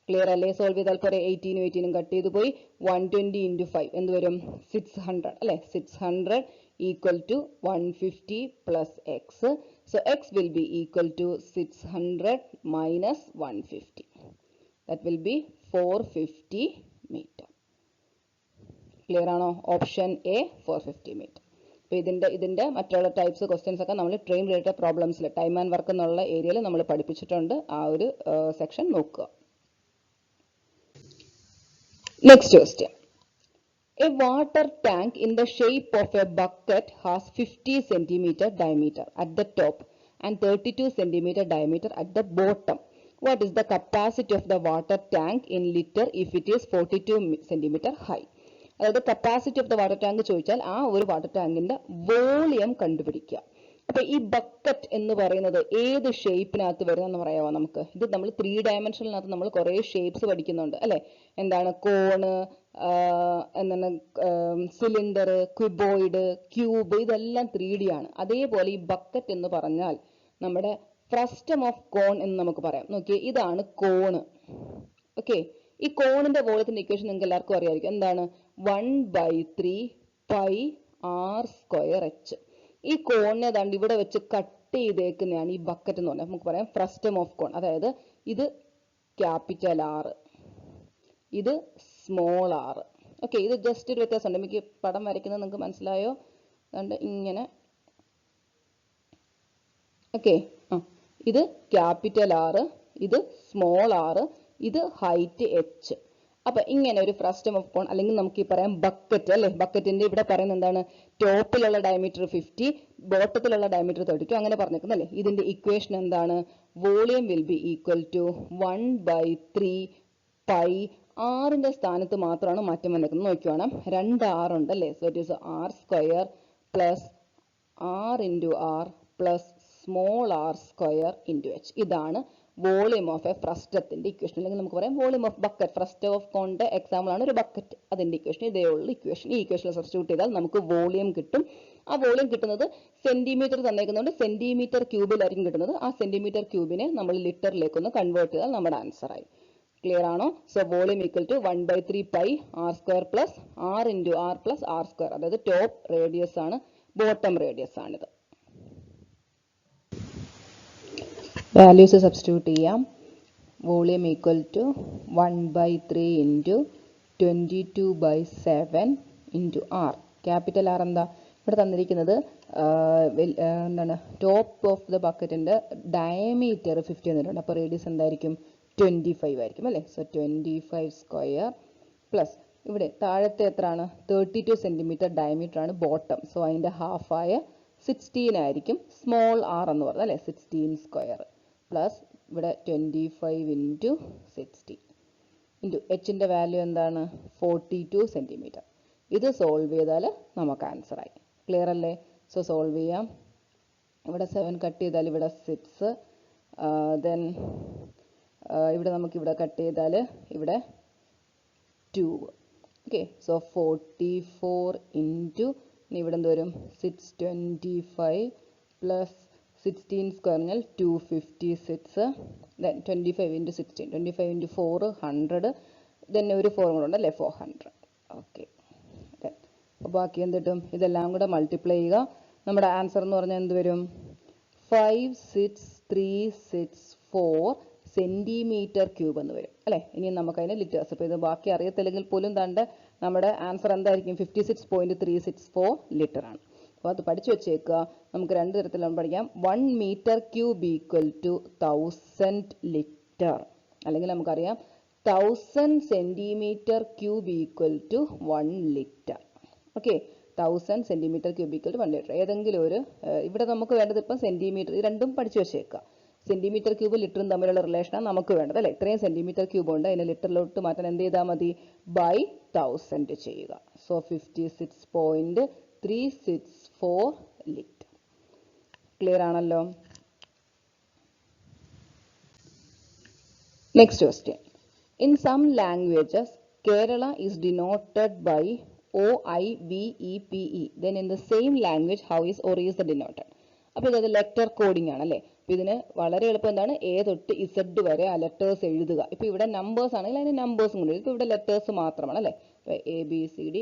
Clear അല്ലേ? സോൾവ് ചെയ്താൽ പോരെ, 18ഉം 18ഉം കട്ട് ചെയ്ത് പോയി. 120 ഇൻറ്റു 5 എന്ത് വരും, 600 അല്ലേ, 600 equal to 150 plus X. So X will be equal to 600 minus 150. That will be 450 metre. Clear ആണോ? Option A 450 metre. അപ്പോൾ ഇതിന്റെ മറ്റുള്ള ടൈപ്സ് ക്വസ്റ്റ്യൻസ് ഒക്കെ നമ്മൾ ട്രെയിൻ റിലേറ്റഡ് പ്രോബ്ലംസിൽ ടൈം ആൻഡ് വർക്ക് എന്നുള്ള ഏരിയയിൽ നമ്മൾ പഠിപ്പിച്ചിട്ടുണ്ട്. ആ ഒരു സെക്ഷൻ നോക്കുക. Next question. A water tank in the shape of a bucket has 50 centimeter diameter at the top and 32 centimeter diameter at the bottom. What is the capacity of the water tank in liter if it is 42 centimeter high? അതായത് capacity of the water tank ചോദിച്ചാൽ ആ ഒരു water ടാങ്കിന്റെ volume കണ്ടുപിടിക്കുക. അപ്പൊ ഈ bucket എന്ന് പറയുന്നത് ഏത് ഷേപ്പിനകത്ത് വരുന്നെന്ന് പറയാമോ നമുക്ക്? ഇത് നമ്മൾ 3 dimensionalനകത്ത് നമ്മൾ കുറെ ഷേപ്സ് പഠിക്കുന്നുണ്ട് അല്ലെ. എന്താണ് കോണ്, എന്താണ് സിലിണ്ടർ, ക്യൂബോയിഡ്, ക്യൂബ്, ഇതെല്ലാം 3D ആണ്. അതേപോലെ ഈ ബക്കറ്റ് എന്ന് പറഞ്ഞാൽ നമ്മുടെ ഫ്രസ്റ്റം ഓഫ് കോൺ എന്ന് നമുക്ക് പറയാം. നോക്കിയേ, ഇതാണ് കോണ്. ഓക്കെ, ഈ കോണിന്റെ വോളിയത്തിന്റെ ഇക്വേഷൻ നിങ്ങൾക്ക് എല്ലാവർക്കും അറിയാമായിരിക്കും. എന്താണ്? 1/3 പൈ r സ്ക്വയർ h. ഈ കോണിനെ ദാണ്ട് ഇവിടെ വെച്ച് കട്ട് ചെയ്തേക്കുന്നതാണ് ഈ ബക്കറ്റ് എന്ന് പറഞ്ഞാൽ. നമുക്ക് പറയാം ഫ്രസ്റ്റം ഓഫ് കോൺ. അതായത് ഇത് ക്യാപിറ്റൽ R, ഇത് സ്മോൾ r. ഓക്കെ, ഇത് ജസ്റ്റ് ഒരു വ്യത്യാസമുണ്ട്. എനിക്ക് പടം വരയ്ക്കുന്നത് നിങ്ങൾക്ക് മനസ്സിലായോ? അതുകൊണ്ട് ഇങ്ങനെ. ഓക്കെ, ഇത് ക്യാപിറ്റൽ R, ഇത് സ്മോൾ r, ഇത് ഹൈറ്റ് h. അപ്പൊ ഇങ്ങനെ ഒരു ഫ്രസ്റ്റം ഓഫ് കോൺ, അല്ലെങ്കിൽ നമുക്ക് ഈ പറയാം ബക്കറ്റ് അല്ലെ. ബക്കറ്റിന്റെ ഇവിടെ പറയുന്നത് എന്താണ്? ടോപ്പിലുള്ള ഡയമീറ്റർ 50, ബോട്ടത്തിലുള്ള ഡയമീറ്റർ 32, അങ്ങനെ പറഞ്ഞേക്കുന്നത് അല്ലേ. ഇതിന്റെ ഇക്വേഷൻ എന്താണ്? Volume will be equal to 1/3 pi. ആറിന്റെ സ്ഥാനത്ത് മാത്രമാണ് മാറ്റം വന്നേക്കുന്നത്. നോക്കിയോണം, 2 r ഉണ്ട് അല്ലേ. So it is r square plus r into r plus small r square into h. ഇതാണ് വോളിയം ഓഫ് എ ഫ്രസ്റ്റത്തിന്റെ ഇക്വേഷൻ. അല്ലെങ്കിൽ നമുക്ക് പറയാം volume of bucket. Frustum of കോണിന്റെ എക്സാമ്പിൾ ആണ് ഒരു ബക്കറ്റ്. അതിന്റെ ഇക്വേഷൻ ഇതേ ഉള്ള ഇക്വേഷൻ. ഈ ഇക്വേഷനിൽ സബ്സ്റ്റിറ്റ്യൂട്ട് ചെയ്താൽ നമുക്ക് വോളിയം കിട്ടും. ആ വോളിയം കിട്ടുന്നത് സെന്റിമീറ്റർ തന്നേക്കുന്നതുകൊണ്ട് സെന്റിമീറ്റർ ക്യൂബിലായിരിക്കും കിട്ടുന്നത്. ആ സെന്റിമീറ്റർ ക്യൂബിനെ നമ്മൾ ലിറ്ററിലേക്ക് ഒന്ന് കൺവേർട്ട് ചെയ്താൽ നമ്മുടെ ആൻസർ ആയി. ക്ലിയർ ആണോ? So volume equal to 1/3 pi r square plus r into r plus r square. അതായത് ടോപ്പ് റേഡിയസ് ആണ്, ബോട്ടം റേഡിയസ് ആണിത്. വാല്യൂസ് സബ്സ്റ്റിറ്റ്യൂട്ട് ചെയ്യാം. Volume equal to 1/3 into 22/7 into r. Capital R എന്താ ഇവിടെ തന്നിരിക്കുന്നത്? എന്താണ് ടോപ്പ് ഓഫ് ദ ബക്കറ്റിൻ്റെ diameter 50 എന്നിട്ടുണ്ട്. അപ്പോൾ റേഡിയസ് എന്തായിരിക്കും 25 ആയിരിക്കും അല്ലേ. സോ 25 സ്ക്വയർ പ്ലസ് ഇവിടെ താഴത്തെ എത്രയാണ് 32 സെൻറ്റിമീറ്റർ ഡയമീറ്റർ ആണ് ബോട്ടം. സോ അതിൻ്റെ ഹാഫായ 16 ആയിരിക്കും സ്മോൾ ആർ എന്ന് പറയുന്നത് അല്ലേ. 16 സ്ക്വയർ പ്ലസ് ഇവിടെ 25 ഇൻറ്റു 60 ഇൻറ്റു എച്ചിൻ്റെ വാല്യൂ എന്താണ് 42 സെൻറ്റിമീറ്റർ. ഇത് സോൾവ് ചെയ്താൽ നമുക്ക് ആൻസറായി. ക്ലിയർ അല്ലേ. സോ സോൾവ് ചെയ്യാം. ഇവിടെ 7 കട്ട് ചെയ്താൽ ഇവിടെ 6, ദെൻ ഇവിടെ നമുക്കിവിടെ കട്ട് ചെയ്താൽ ഇവിടെ 2. ഓക്കെ. സോ 44 ഇൻറ്റു ഇവിടെ എന്ത് വരും 625 പ്ലസ് 16 സ്ക്വയർ പറഞ്ഞാൽ 256, ദെൻ 25 ഇൻറ്റു 16, 25 ഇൻറ്റു 4 100, ദെൻ ഒരു 4 കൂടെ ഉണ്ട് അല്ലേ 400. ഓക്കെ. അപ്പോൾ ബാക്കി എന്ത് കിട്ടും ഇതെല്ലാം കൂടെ മൾട്ടിപ്ലൈ ചെയ്യുക. നമ്മുടെ ആൻസർ എന്ന് പറഞ്ഞാൽ എന്ത് വരും 56364 സെൻറ്റിമീറ്റർ ക്യൂബ് എന്ന് വരും അല്ലേ. ഇനി നമുക്കതിന് ലിറ്റേഴ്സ്, ഇപ്പോൾ ഇത് ബാക്കി അറിയത്തില്ലെങ്കിൽ പോലും തൻ്റെ നമ്മുടെ ആൻസർ എന്തായിരിക്കും 56.364 ലിറ്റർ ആണ്. അപ്പോൾ അത് പഠിച്ചു വെച്ചേക്കുക. നമുക്ക് രണ്ട് തരത്തിലാണ് പഠിക്കാം. 1 metre cube equal to 1000 litre, അല്ലെങ്കിൽ നമുക്കറിയാം 1000 centimetre cube equal to 1 litre. Okay. 1000 centimetre cube equal to 1 litre. ഏതെങ്കിലും ഒരു ഇവിടെ നമുക്ക് വേണ്ടത് ഇപ്പം സെൻറ്റിമീറ്റർ, ഇത് രണ്ടും പഠിച്ചു വെച്ചേക്കുക. സെൻറ്റിമീറ്റർ ക്യൂബ് ലിറ്ററും തമ്മിലുള്ള റിലേഷനാണ് നമുക്ക് വേണ്ടത് അല്ലേ. ഇത്രയും സെൻറ്റിമീറ്റർ ക്യൂബ് ഉണ്ട്, അതിനെ ലിറ്ററിലോട്ട് മാറ്റാൻ എന്ത് ചെയ്താൽ മതി ബൈ 1000 ചെയ്യുക. So 56.364 litre. ക്ലിയർ ആണല്ലോ. Next question. In some languages Kerala is denoted by OIVEPE. Then in the same language how is or is denoted. അപ്പോൾ ഇത് ലെറ്റർ കോഡിംഗ് ആണ് അല്ലേ. അപ്പോൾ ഇതിന് വളരെ എളുപ്പം എന്താണ് A തൊട്ട് Z വരെ ആ ലെറ്റേഴ്സ് എഴുതുക. ഇപ്പോൾ ഇവിടെ നമ്പേഴ്സ് ആണെങ്കിൽ അതിന് നമ്പേഴ്സും കൊണ്ട് എഴുതും. ഇപ്പോൾ ഇവിടെ ലെറ്റേഴ്സ് മാത്രമാണ് അല്ലേ. അപ്പോൾ ABCD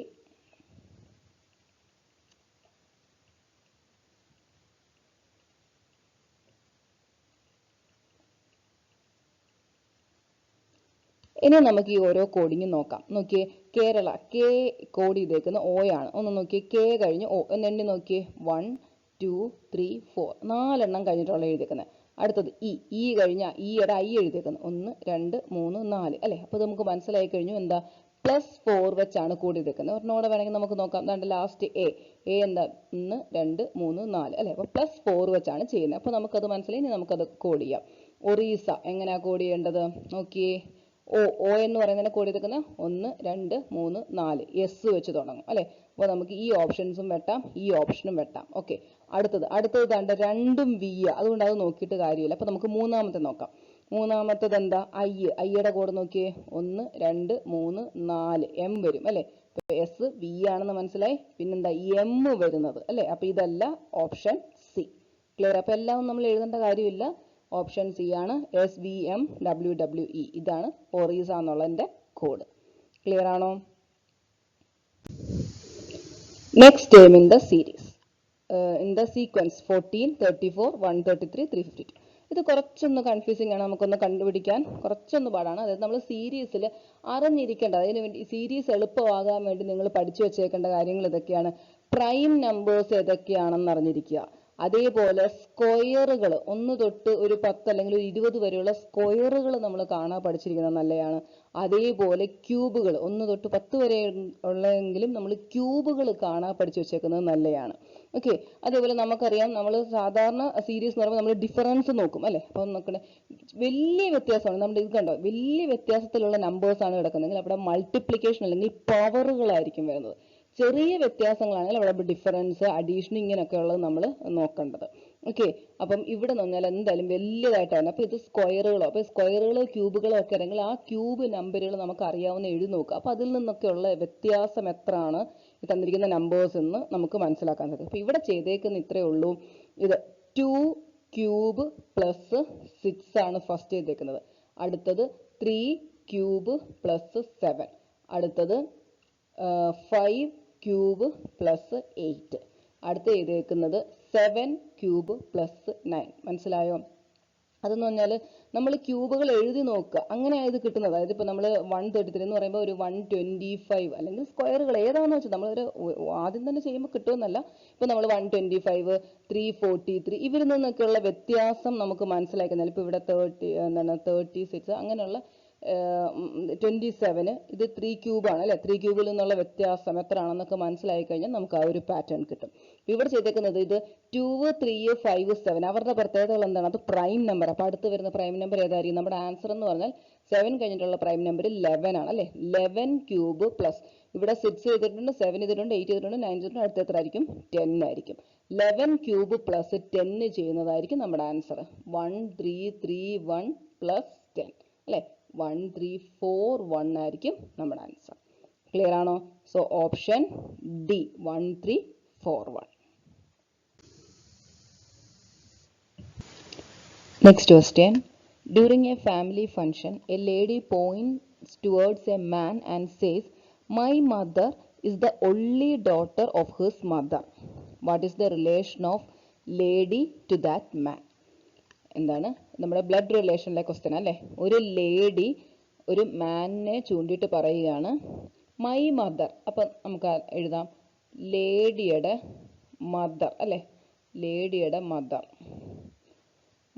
ഇനി നമുക്ക് ഈ ഓരോ കോഡിങ്ങും നോക്കാം. നോക്കിയേ കേരള കെ കോഡ് ചെയ്തേക്കുന്ന O ആണ്. ഒന്ന് നോക്കിയേ കെ കഴിഞ്ഞ് O എന്ന് എണ്ണി നോക്കിയേ 1 2 3 4 4 കഴിഞ്ഞിട്ടുള്ള എഴുതിയേക്കുന്നത്. അടുത്തത് ഇ കഴിഞ്ഞ ഈയുടെ ഐ എഴുതിയേക്കുന്നത് 1 2 3 4 അല്ലേ. അപ്പോൾ നമുക്ക് മനസ്സിലായി കഴിഞ്ഞു എന്താ +4 വെച്ചാണ് കോഡ് ചെയ്തേക്കുന്നത്. ഒരെണ്ണോടെ വേണമെങ്കിൽ നമുക്ക് നോക്കാം. അതാണ്ട് ലാസ്റ്റ് എ എന്താ 1 2 3 4 അല്ലേ. അപ്പോൾ +4 വെച്ചാണ് ചെയ്യുന്നത്. അപ്പോൾ നമുക്കത് മനസ്സിലായി. ഇനി നമുക്കത് കോഡ് ചെയ്യാം. ഒറീസ എങ്ങനെയാണ് കോഡ് ചെയ്യേണ്ടത് നോക്കിയേ. O എന്ന് പറയുന്നതിനെ കോഡ് ചെയ്തേക്കുന്നത് 1 2 3 4 എസ് വെച്ച് തുടങ്ങും അല്ലേ. അപ്പോൾ നമുക്ക് ഈ ഓപ്ഷൻസും വെട്ടാം, ഈ ഓപ്ഷനും വെട്ടാം. ഓക്കെ. അടുത്തത് കണ്ട് രണ്ടും വി, അതുകൊണ്ട് അത് നോക്കിയിട്ട് കാര്യമില്ല. അപ്പോൾ നമുക്ക് മൂന്നാമത്തെ നോക്കാം. മൂന്നാമത്തേത് എന്താ ഐയുടെ കോഡ് നോക്കിയേ 1 2 3 4 എം വരും അല്ലേ. അപ്പോൾ എസ് വി ആണെന്ന് മനസ്സിലായി. പിന്നെന്താ എം വരുന്നത് അല്ലേ. അപ്പോൾ ഇതല്ല ഓപ്ഷൻ സി. ക്ലിയർ. അപ്പോൾ എല്ലാം നമ്മൾ എഴുതേണ്ട കാര്യമില്ല. ഓപ്ഷൻ സി ആണ് SVMWWE. ഇതാണ് ഒറീസ എന്നുള്ളതിൻ്റെ കോഡ്. ക്ലിയർ ആണോ. Next term in the series in the sequence 14 34 133 352. ഇത് കുറച്ചൊന്ന് കൺഫ്യൂസിംഗ് ആണ്, നമുക്കൊന്ന് കണ്ടുപിടിക്കാൻ കുറച്ചൊന്ന് പാടാണ്. അതായത് നമ്മൾ സീരീസിൽ അറിഞ്ഞിരിക്കേണ്ടത്, അതിന് വേണ്ടി സീരീസ് എളുപ്പമാകാൻ വേണ്ടി നിങ്ങൾ പഠിച്ചു വെച്ചേക്കേണ്ട കാര്യങ്ങൾ ഇതൊക്കെയാണ്. പ്രൈം നമ്പേഴ്സ് ഏതൊക്കെയാണെന്ന് അറിഞ്ഞിരിക്കുക. അതേപോലെ സ്ക്വയറുകൾ 1 തൊട്ട് ഒരു 10 അല്ലെങ്കിൽ ഒരു 20 വരെയുള്ള സ്ക്വയറുകൾ നമ്മൾ കാണാൻ പഠിച്ചിരിക്കുന്നത് നല്ലതാണ്. അതേപോലെ ക്യൂബുകൾ 1 തൊട്ട് 10 വരെ ഉള്ളെങ്കിലും നമ്മൾ ക്യൂബുകൾ കാണാൻ പഠിച്ചു വെച്ചേക്കുന്നത് നല്ലതാണ്. ഓക്കെ. അതേപോലെ നമുക്കറിയാം നമ്മൾ സാധാരണ സീരീസ് എന്ന് പറയുമ്പോൾ നമ്മൾ ഡിഫറൻസ് നോക്കും അല്ലേ. അപ്പം നോക്കണേ വലിയ വ്യത്യാസമാണ്. നമ്മുടെ ഇത് കണ്ടോ വലിയ വ്യത്യാസത്തിലുള്ള നമ്പേഴ്സ് ആണ് കിടക്കുന്നതെങ്കിൽ അവിടെ മൾട്ടിപ്ലിക്കേഷൻ അല്ലെങ്കിൽ പവറുകളായിരിക്കും വരുന്നത്. ചെറിയ വ്യത്യാസങ്ങളാണെങ്കിൽ അവിടെ ഡിഫറൻസ് അഡീഷൻ ഇങ്ങനെയൊക്കെ ഉള്ളത് നമ്മൾ നോക്കേണ്ടത്. ഓക്കെ. അപ്പം ഇവിടെ എന്ന് പറഞ്ഞാൽ എന്തായാലും വലിയതായിട്ടാണ്. അപ്പോൾ ഇത് സ്ക്വയറുകളോ അപ്പോൾ സ്ക്വയറുകളോ ക്യൂബുകളോ ഒക്കെ ആണെങ്കിൽ ആ ക്യൂബ് നമ്പറുകൾ നമുക്ക് അറിയാവുന്ന എഴുതി നോക്കുക. അപ്പോൾ അതിൽ നിന്നൊക്കെയുള്ള വ്യത്യാസം എത്രയാണ് തന്നിരിക്കുന്ന നമ്പേഴ്സ് എന്ന് നമുക്ക് മനസ്സിലാക്കാൻ സാധിക്കും. അപ്പോൾ ഇവിടെ ചെയ്തേക്കുന്ന ഇത്രയേ ഉള്ളൂ. ഇത് 2 ക്യൂബ് പ്ലസ് 6 ആണ് ഫസ്റ്റ് ചെയ്തേക്കുന്നത്. അടുത്തത് 3 ക്യൂബ് പ്ലസ് 7. അടുത്തത് 5 ക്യൂബ് പ്ലസ് 8. അടുത്ത് ചെയ്തേക്കുന്നത് 7 ക്യൂബ് പ്ലസ് 9. മനസ്സിലായോ. അതെന്ന് പറഞ്ഞാൽ നമ്മൾ ക്യൂബുകൾ എഴുതി നോക്കുക, അങ്ങനെയാണ് ഇത് കിട്ടുന്നത്. അതായത് ഇപ്പോൾ നമ്മൾ 133 എന്ന് പറയുമ്പോൾ ഒരു 125 അല്ലെങ്കിൽ സ്ക്വയറുകൾ ഏതാണെന്ന് വെച്ചാൽ നമ്മളൊരു ആദ്യം തന്നെ ചെയ്യുമ്പോൾ കിട്ടുമെന്നല്ല. ഇപ്പോൾ നമ്മൾ 125, 343 ഇവരിൽ നിന്നൊക്കെയുള്ള വ്യത്യാസം നമുക്ക് മനസ്സിലാക്കുന്നില്ല. ഇപ്പോൾ ഇവിടെ 36 അങ്ങനെയുള്ള 27 ഇത് 3 ക്യൂബാണ് അല്ലേ. 3 ക്യൂബിൽ നിന്നുള്ള വ്യത്യാസം എത്ര ആണെന്നൊക്കെ മനസ്സിലായി കഴിഞ്ഞാൽ നമുക്ക് ആ ഒരു പാറ്റേൺ കിട്ടും. ഇവിടെ ചെയ്തേക്കുന്നത് ഇത് 2, 3, 5, 7 അവരുടെ പ്രത്യേകതകൾ എന്താണ്? അത് പ്രൈം നമ്പർ. അപ്പോൾ അടുത്ത് വരുന്ന പ്രൈം നമ്പർ ഏതായിരിക്കും? നമ്മുടെ ആൻസർ എന്ന് പറഞ്ഞാൽ 7 കഴിഞ്ഞിട്ടുള്ള പ്രൈം നമ്പർ 11 ആണ് അല്ലേ. 11 ക്യൂബ് പ്ലസ് ഇവിടെ 6 ചെയ്തിട്ടുണ്ട്, 7 ചെയ്തിട്ടുണ്ട്, 8 ചെയ്തിട്ടുണ്ട്, 9 ചെയ്തിട്ടുണ്ട്, അടുത്ത എത്ര ആയിരിക്കും? 10 ആയിരിക്കും. 11 ക്യൂബ് പ്ലസ് 10 ചെയ്യുന്നതായിരിക്കും നമ്മുടെ ആൻസർ. 1331 പ്ലസ് 10 അല്ലേ. 1341 ആയിരിക്കും നമ്മുടെ ആൻസർ. ക്ലിയർ ആണോ? So option D 1341. Next question. During a family function, a lady points towards a man and says, "My mother is the only daughter of his mother." What is the relation of lady to that man? എന്താണ്? നമ്മുടെ blood റിലേഷനിലെ question അല്ലേ. ഒരു lady ഒരു മാനിനെ ചൂണ്ടിയിട്ട് പറയുകയാണ് my mother. അപ്പം നമുക്ക് എഴുതാം ലേഡിയുടെ മദർ അല്ലേ. ലേഡിയുടെ mother,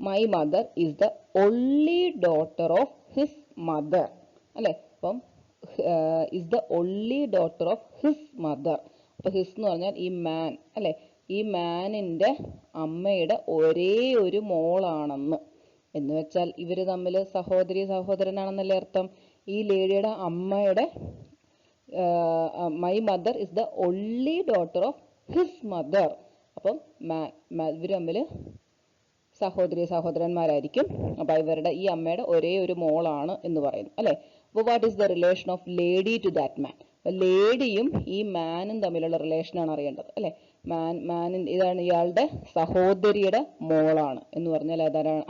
my mother is the only daughter of his mother അല്ലേ. അപ്പം is the only daughter of his mother. അപ്പം ഹിസ് എന്ന് പറഞ്ഞാൽ ഈ മാൻ അല്ലേ. ഈ മാനിൻ്റെ അമ്മയുടെ ഒരേ ഒരു മോളാണെന്ന് എന്ന് വെച്ചാൽ ഇവർ തമ്മിൽ സഹോദരി സഹോദരനാണെന്നല്ലേ അർത്ഥം. ഈ ലേഡിയുടെ അമ്മയുടെ my mother is the only daughter of his mother. അപ്പം ഇവർ തമ്മിൽ സഹോദരി സഹോദരന്മാരായിരിക്കും. അപ്പം ഇവരുടെ ഈ അമ്മയുടെ ഒരേ ഒരു മോളാണ് എന്ന് പറയുന്നു അല്ലേ. അപ്പോൾ what is the relation of lady to that man? ലേഡിയും ഈ മാനും തമ്മിലുള്ള റിലേഷനാണ് അറിയേണ്ടത് അല്ലേ. ഇതാണ് ഇയാളുടെ സഹോദരിയുടെ മോളാണ് എന്ന് പറഞ്ഞാൽ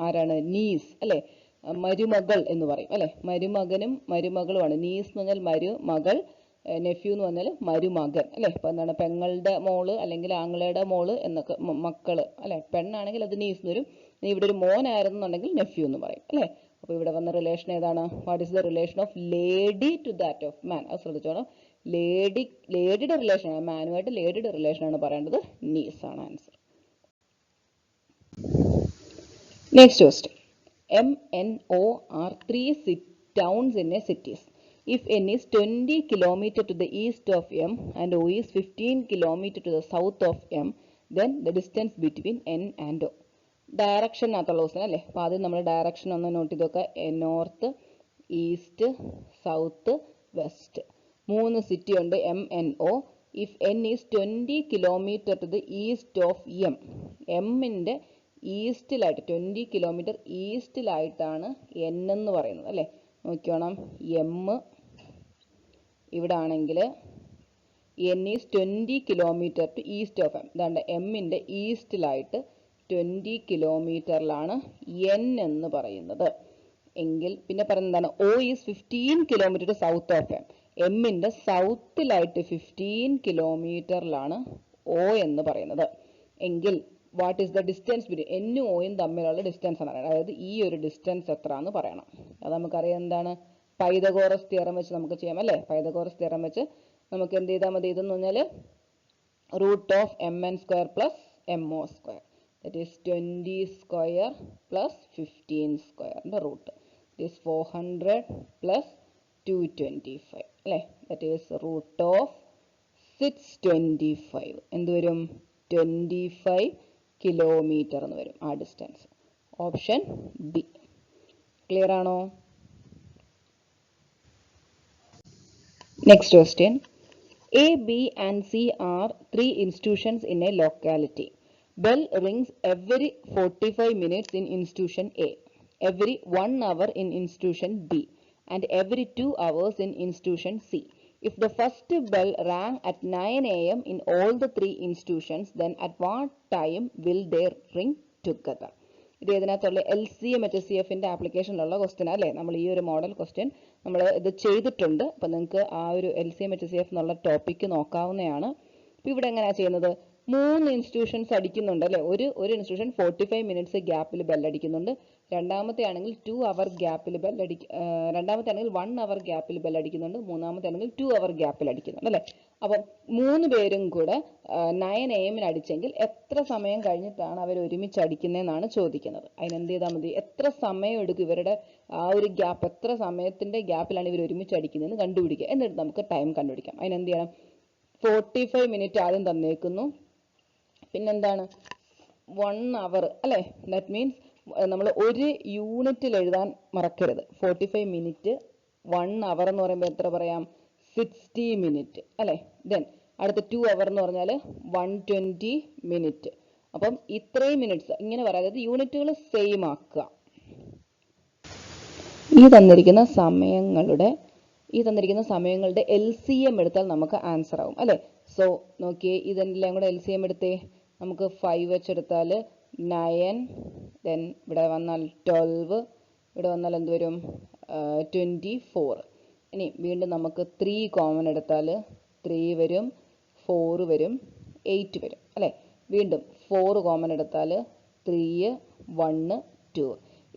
ആരാണ്? നീസ് അല്ലേ. മരുമകൾ എന്ന് പറയും അല്ലേ. മരുമകനും മരുമകളുമാണ്. നീസ് എന്ന് പറഞ്ഞാൽ മരുമകൾ, നെഫ്യൂ എന്ന് പറഞ്ഞാൽ മരുമകൻ അല്ലേ. ഇപ്പം എന്താണ്? പെങ്ങളുടെ മോള് അല്ലെങ്കിൽ ആങ്ങളയുടെ മോള് എന്നൊക്കെ മക്കള് അല്ലേ. പെണ്ണാണെങ്കിൽ അത് നീസ് എന്ന് വരും. ഇവിടെ ഒരു മോനായിരുന്നുണ്ടെങ്കിൽ നെഫ്യൂ എന്ന് പറയും അല്ലേ. അപ്പോൾ ഇവിടെ വന്ന റിലേഷൻ ഏതാണ്? What is the relation of lady to that of man? അത് ശ്രദ്ധിച്ചോളാം. ലേഡിയുടെ റിലേഷനാണ്, മാനുമായിട്ട് ലേഡിയുടെ റിലേഷനാണ് പറയേണ്ടത്. നീസ് ആണ് answer. Next question. MNO are 3 towns in a cities. If N is 20 km to the east of M and O is 15 km to the south of M, then the distance between N and O. ഡയറക്ഷനകത്തുള്ള question അല്ലേ. അപ്പോൾ ആദ്യം നമ്മൾ direction ഒന്ന് note ചെയ്ത് നോക്കുക. North, east, south, west. 3 city ഉണ്ട് MNO. If N is 20 kilometre to the east of M, എമ്മിൻ്റെ ഈസ്റ്റിലായിട്ട് 20 കിലോമീറ്റർ ഈസ്റ്റിലായിട്ടാണ് N എന്ന് പറയുന്നത് അല്ലേ. നോക്കിയോണം, M ഇവിടെ ആണെങ്കിൽ N is 20 kilometre to east of M. ഇതാണ്ട് എമ്മിൻ്റെ ഈസ്റ്റിലായിട്ട് 20 കിലോമീറ്ററിലാണ് N എന്ന് പറയുന്നത്. എങ്കിൽ പിന്നെ പറയുന്നത് എന്താണ്? O is 15 kilometre to south of M. എമ്മിൻ്റെ സൗത്തിലായിട്ട് 15 കിലോമീറ്ററിലാണ് O എന്ന് പറയുന്നത്. എങ്കിൽ what is the distance between എന്നും ഓയും തമ്മിലുള്ള ഡിസ്റ്റൻസ് ആണ് പറയുന്നത്. അതായത് ഈ ഒരു ഡിസ്റ്റൻസ് എത്ര എന്ന് പറയണം. അത് നമുക്കറിയാം എന്താണ്? പൈതഗോറസ് തിയറം വെച്ച് നമുക്ക് ചെയ്യാം അല്ലേ. പൈതഗോറസ് തിയറം വെച്ച് നമുക്ക് എന്ത് ചെയ്താൽ മതി? ഇതെന്ന് പറഞ്ഞാൽ root of MN square plus MO square, that is 20 square plus 15 സ്ക്വയറിൻ്റെ റൂട്ട് ഈസ് 400 പ്ലസ് 225 അല്ലേ. That is root of 625. എന്ത് വരും? 25 കിലോമീറ്റർ എന്ന് വരും ആ ഡിസ്റ്റൻസ്. Option B. ക്ലിയർ ആണോ? Next question. A, B and C are 3 institutions in a locality. Bell rings every 45 minutes in institution A, every 1 hour in institution B, and every 2 hours in institution C. If the first bell rang at 9 a.m. in all the 3 institutions, then at what time will they ring together? ഇത് ഇതിനകത്തുള്ള LCM HCFൻ്റെ ആപ്ലിക്കേഷനിലുള്ള question അല്ലേ. നമ്മൾ ഈ ഒരു model question നമ്മൾ ഇത് ചെയ്തിട്ടുണ്ട്. അപ്പം നിങ്ങൾക്ക് ആ ഒരു LCM HCF എന്നുള്ള ടോപ്പിക്ക് നോക്കാവുന്നതാണ്. അപ്പോൾ ഇവിടെ എങ്ങനെയാണ് ചെയ്യുന്നത്? 3 ഇൻസ്റ്റിറ്റ്യൂഷൻസ് അടിക്കുന്നുണ്ട് അല്ലേ. ഒരു ഇൻസ്റ്റിറ്റ്യൂഷൻ 45 മിനിറ്റ്സ് ഗ്യാപ്പിൽ ബെല്ലടിക്കുന്നുണ്ട്. രണ്ടാമത്തെ ആണെങ്കിൽ 2 അവർ ഗ്യാപ്പിൽ രണ്ടാമത്തെ ആണെങ്കിൽ 1 അവർ ഗ്യാപ്പിൽ ബെല്ലടിക്കുന്നുണ്ട്, മൂന്നാമത്തെ ആണെങ്കിൽ 2 അവർ ഗ്യാപ്പിൽ അടിക്കുന്നുണ്ട് അല്ലേ. അപ്പം 3 പേരും കൂടെ 9 AM അടിച്ചെങ്കിൽ എത്ര സമയം കഴിഞ്ഞിട്ടാണ് അവർ ഒരുമിച്ച് അടിക്കുന്നതെന്നാണ് ചോദിക്കുന്നത്. അതിന് എന്ത് ചെയ്താൽ മതി, എത്ര സമയം എടുക്കും ഇവരുടെ ആ ഒരു ഗ്യാപ്പ്, എത്ര സമയത്തിന്റെ ഗ്യാപ്പിലാണ് ഇവർ ഒരുമിച്ച് അടിക്കുന്നതെന്ന് കണ്ടുപിടിക്കുക. എന്നിട്ട് നമുക്ക് ടൈം കണ്ടുപിടിക്കാം. അതിന് എന്ത് ചെയ്യണം, 45 മിനിറ്റ് ആദ്യം തന്നേക്കുന്നു, പിന്നെന്താണ് 1 അവർ അല്ലേ. ദാറ്റ് മീൻസ് നമ്മൾ ഒരു യൂണിറ്റിൽ എഴുതാൻ മറക്കരുത്. 45 മിനിറ്റ് 1 അവർ എന്ന് പറയുമ്പോൾ എത്ര പറയാം, 60 മിനിറ്റ് അല്ലേ. ദെൻ അടുത്ത 2 അവർ എന്ന് പറഞ്ഞാൽ 120 മിനിറ്റ്. അപ്പം ഇത്രയും മിനിറ്റ്സ് ഇങ്ങനെ പറയാം, അതായത് യൂണിറ്റുകൾ സെയിം ആക്കുക. ഈ തന്നിരിക്കുന്ന സമയങ്ങളുടെ LCM എടുത്താൽ നമുക്ക് ആൻസർ ആവും അല്ലേ. സോ നോക്കിയേ, ഇതെല്ലാം കൂടെ LCM എടുത്തേ. നമുക്ക് 5 വെച്ചെടുത്താൽ 9, ദെൻ ഇവിടെ വന്നാൽ 12, ഇവിടെ വന്നാൽ എന്ത് വരും 24. ഇനി വീണ്ടും നമുക്ക് 3 കോമൺ എടുത്താൽ 3 വരും, 4 വരും, 8 വരും അല്ലേ. വീണ്ടും 4 കോമൺ എടുത്താൽ 3, 1, 2.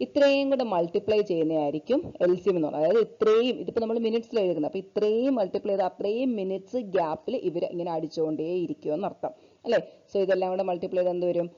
ഇത്രയും കൂടെ മൾട്ടിപ്ലൈ ചെയ്യുന്നതായിരിക്കും LCM എന്ന് പറയുന്നത്. അതായത് ഇത്രയും, ഇതിപ്പോൾ നമ്മൾ മിനിറ്റ്സിൽ എഴുതുന്നത്, അപ്പോൾ ഇത്രയും മൾട്ടിപ്ലൈ ചെയ്ത് അത്രയും മിനിറ്റ്സ് ഗ്യാപ്പിൽ ഇവർ ഇങ്ങനെ അടിച്ചുകൊണ്ടേ ഇരിക്കുമെന്ന് അർത്ഥം അല്ലേ. സോ ഇതെല്ലാം കൂടെ മൾട്ടിപ്ലൈ ചെയ്ത് എന്ത് വരും,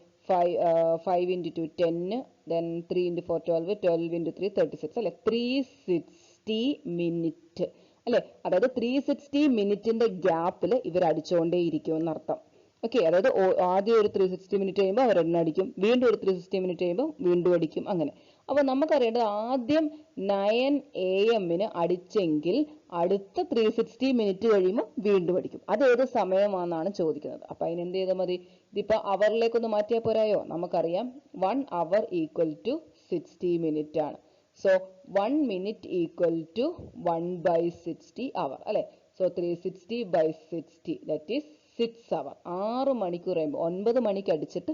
5 into 2 10, then 3 into 4 12, 12 into 3 36 അല്ലേ. 360 മിനിറ്റ് അല്ലേ. അതായത് 360 മിനിറ്റിന്റെ ഗ്യാപ്പിൽ ഇവർ അടിച്ചുകൊണ്ടേ ഇരിക്കുമെന്ന് അർത്ഥം. ഓക്കെ, അതായത് ആദ്യം ഒരു 360 മിനിറ്റ് കഴിയുമ്പോൾ അവർ എണ്ണ അടിക്കും, വീണ്ടും ഒരു 360 മിനിറ്റ് കഴിയുമ്പോൾ വീണ്ടും അടിക്കും, അങ്ങനെ. അപ്പോൾ നമുക്കറിയേണ്ടത് ആദ്യം 9 AM അടിച്ചെങ്കിൽ അടുത്ത 360 മിനിറ്റ് കഴിയുമ്പോൾ വീണ്ടും അടിക്കും. അത് ഏത് സമയമാണെന്നാണ് ചോദിക്കുന്നത്. അപ്പോൾ അതിന് എന്ത് ചെയ്താൽ മതി, ഇതിപ്പോൾ അവറിലേക്കൊന്ന് മാറ്റിയാൽ പോരായോ. നമുക്കറിയാം 1 അവർ ഈക്വൽ ടു 60 മിനിറ്റ് ആണ്. സോ 1 മിനിറ്റ് ഈക്വൽ ടു 1/60 അവർ അല്ലേ. സോ 360 by 60 ദാറ്റ് ഈസ് 6 അവർ. 6 മണിക്കൂർ കഴിയുമ്പോൾ, 9 മണിക്ക് അടിച്ചിട്ട്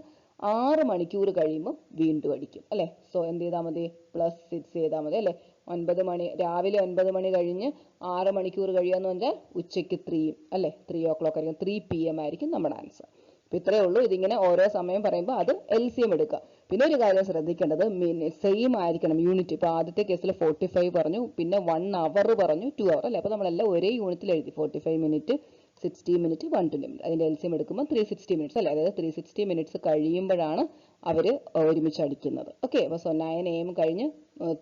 6 മണിക്കൂർ കഴിയുമ്പോൾ വീണ്ടും അടിക്കും അല്ലേ. സോ എന്ത് ചെയ്താൽ മതി, +6 ചെയ്താൽ മതി അല്ലേ. 9 മണി രാവിലെ 9 മണി കഴിഞ്ഞ് 6 മണിക്കൂർ കഴിയുമെന്ന് പറഞ്ഞാൽ ഉച്ചയ്ക്ക് 3 അല്ലേ, 3 o'clock ആയിരിക്കും, 3 PM ആയിരിക്കും നമ്മുടെ ആൻസർ. അപ്പോൾ ഇത്രയേ ഉള്ളൂ. ഇതിങ്ങനെ ഓരോ സമയം പറയുമ്പോൾ അത് LCM എടുക്കുക. പിന്നെ ഒരു കാര്യം ശ്രദ്ധിക്കേണ്ടത്, സെയിം ആയിരിക്കണം യൂണിറ്റ്. ഇപ്പോൾ ആദ്യത്തെ കേസിൽ 45 പറഞ്ഞു, പിന്നെ 1 അവർ പറഞ്ഞു, 2 അവർ അല്ലേ. അപ്പോൾ നമ്മളെല്ലാം ഒരേ യൂണിറ്റിൽ എഴുതി. 45 മിനിറ്റ്, 60 മിനിറ്റ്, 120 മിനിറ്റ്. അതിൻ്റെ LCM എടുക്കുമ്പോൾ 360 മിനിറ്റ്സ് അല്ലേ. അതായത് 360 മിനിറ്റ്സ് കഴിയുമ്പോഴാണ് അവർ ഒരുമിച്ച് അടിക്കുന്നത്. ഓക്കെ, അപ്പോൾ 9 AM കഴിഞ്ഞ്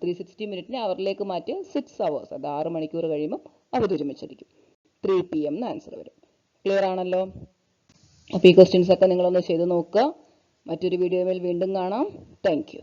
360 മിനിറ്റിനെ അവറിലേക്ക് മാറ്റി 6 hours, അത് 6 മണിക്കൂർ കഴിയുമ്പോൾ അവർ ഒരുമിച്ചടിക്കും. 3 PM എന്ന് ആൻസർ വരും. ക്ലിയർ ആണല്ലോ. അപ്പോൾ ഈ ക്വസ്റ്റ്യൻസ് ഒക്കെ നിങ്ങളൊന്ന് ചെയ്ത് നോക്കുക. മറ്റൊരു വീഡിയോയിൽ വീണ്ടും കാണാം. Thank you.